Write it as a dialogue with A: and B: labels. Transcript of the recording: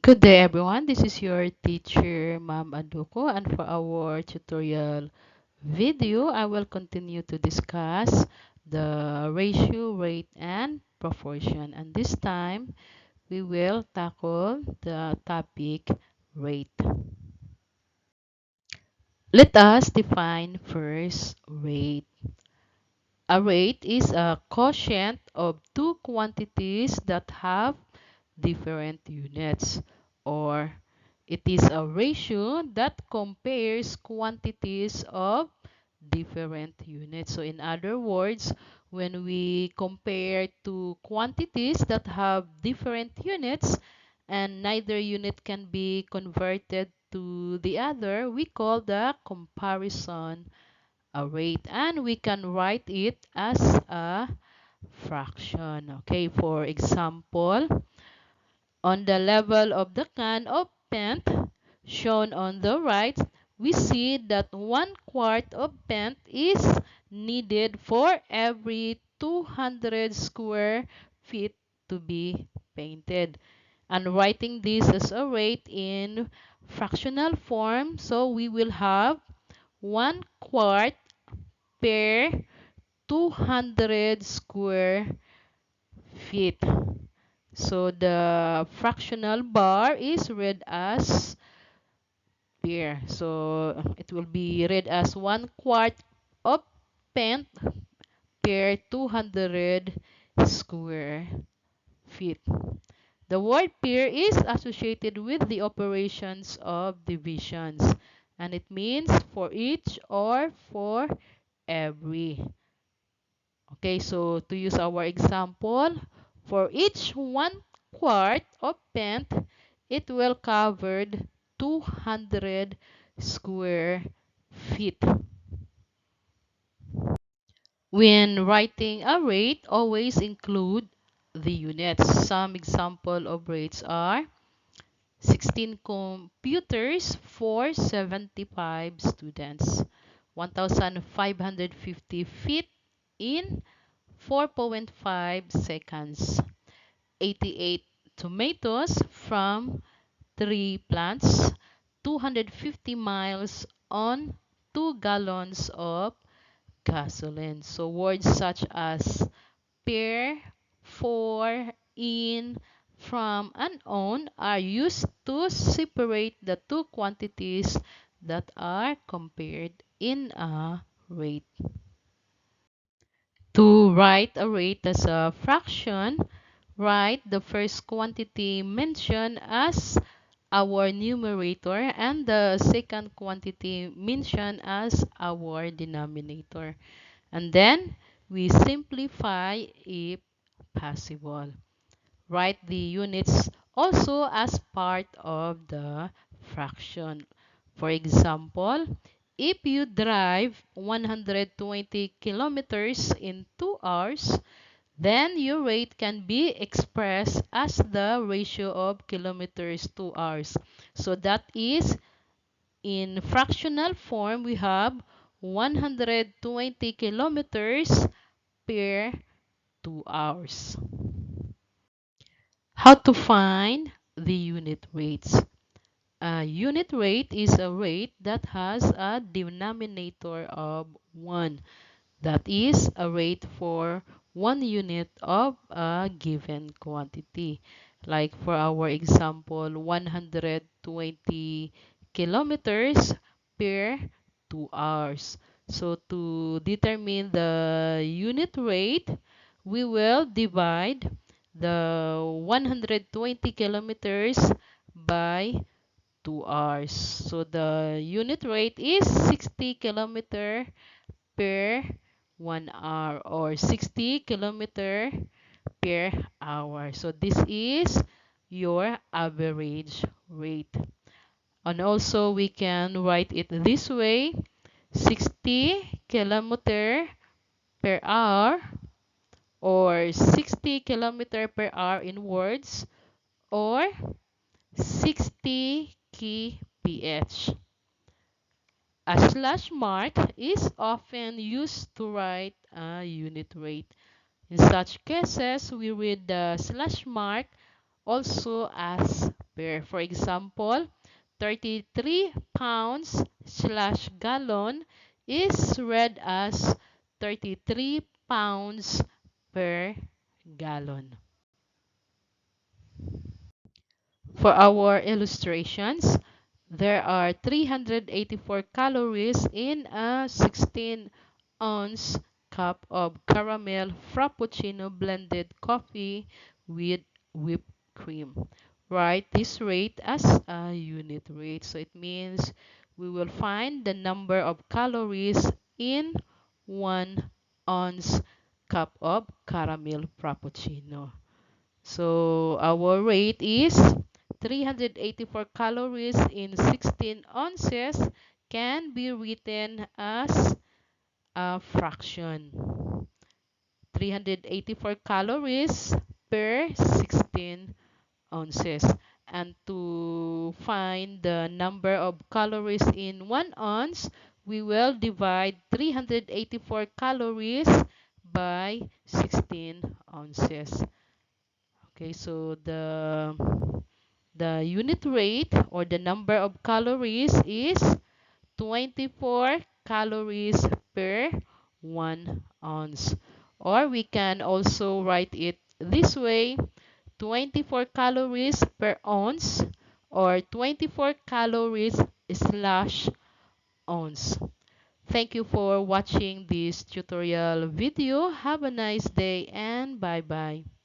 A: Good day everyone, this is your teacher Ma'am Aduko, and for our tutorial video, I will continue to discuss the ratio, rate, and proportion, and this time we will tackle the topic rate. Let us define first rate. A rate is a quotient of two quantities that have different units, or it is a ratio that compares quantities of different units. So in other words, when we compare two quantities that have different units and neither unit can be converted to the other, we call the comparison a rate, and we can write it as a fraction. Okay, for example, on the level of the can of paint shown on the right, we see that 1/4 of paint is needed for every 200 square feet to be painted. And writing this as a rate in fractional form, so we will have 1/4 per 200 square feet. So the fractional bar is read as pair. So it will be read as 1/4 of paint per 200 square feet. The word pair is associated with the operations of divisions, and it means for each or for every. Okay, so to use our example, for each 1/4 of paint, it will covered 200 square feet. When writing a rate, always include the units. Some example of rates are 16 computers for 75 students, 1,550 feet in 4.5 seconds, 88 tomatoes from 3 plants, 250 miles on 2 gallons of gasoline. So words such as per, for, in, from, and on are used to separate the two quantities that are compared in a rate. To write a rate as a fraction, write the first quantity mentioned as our numerator and the second quantity mentioned as our denominator. And then we simplify if possible. Write the units also as part of the fraction. For example, if you drive 120 kilometers in 2 hours, then your rate can be expressed as the ratio of kilometers to hours. So that is, in fractional form, we have 120 kilometers per 2 hours. How to find the unit rates? A unit rate is a rate that has a denominator of 1. That is a rate for 1 unit of a given quantity. Like for our example, 120 kilometers per 2 hours. So to determine the unit rate, we will divide the 120 kilometers by 2 hours. So the unit rate is 60 kilometer per 1 hour, or 60 kilometer per hour. So this is your average rate. And also we can write it this way: 60 kilometer per hour, or 60 kilometer per hour in words, or 60 kph. A slash mark is often used to write a unit rate. In such cases, we read the slash mark also as per. For example, 33 pounds slash gallon is read as 33 pounds per gallon. For our illustrations, there are 384 calories in a 16-ounce cup of caramel frappuccino blended coffee with whipped cream. Write this rate as a unit rate. So it means we will find the number of calories in 1 ounce cup of caramel frappuccino. So our rate is 384 calories in 16 ounces can be written as a fraction. 384 calories per 16 ounces. And to find the number of calories in 1 ounce, we will divide 384 calories by 16 ounces. Okay, so the unit rate or the number of calories is 24 calories per 1 ounce. Or we can also write it this way, 24 calories per ounce or 24 calories slash ounce. Thank you for watching this tutorial video. Have a nice day and bye-bye.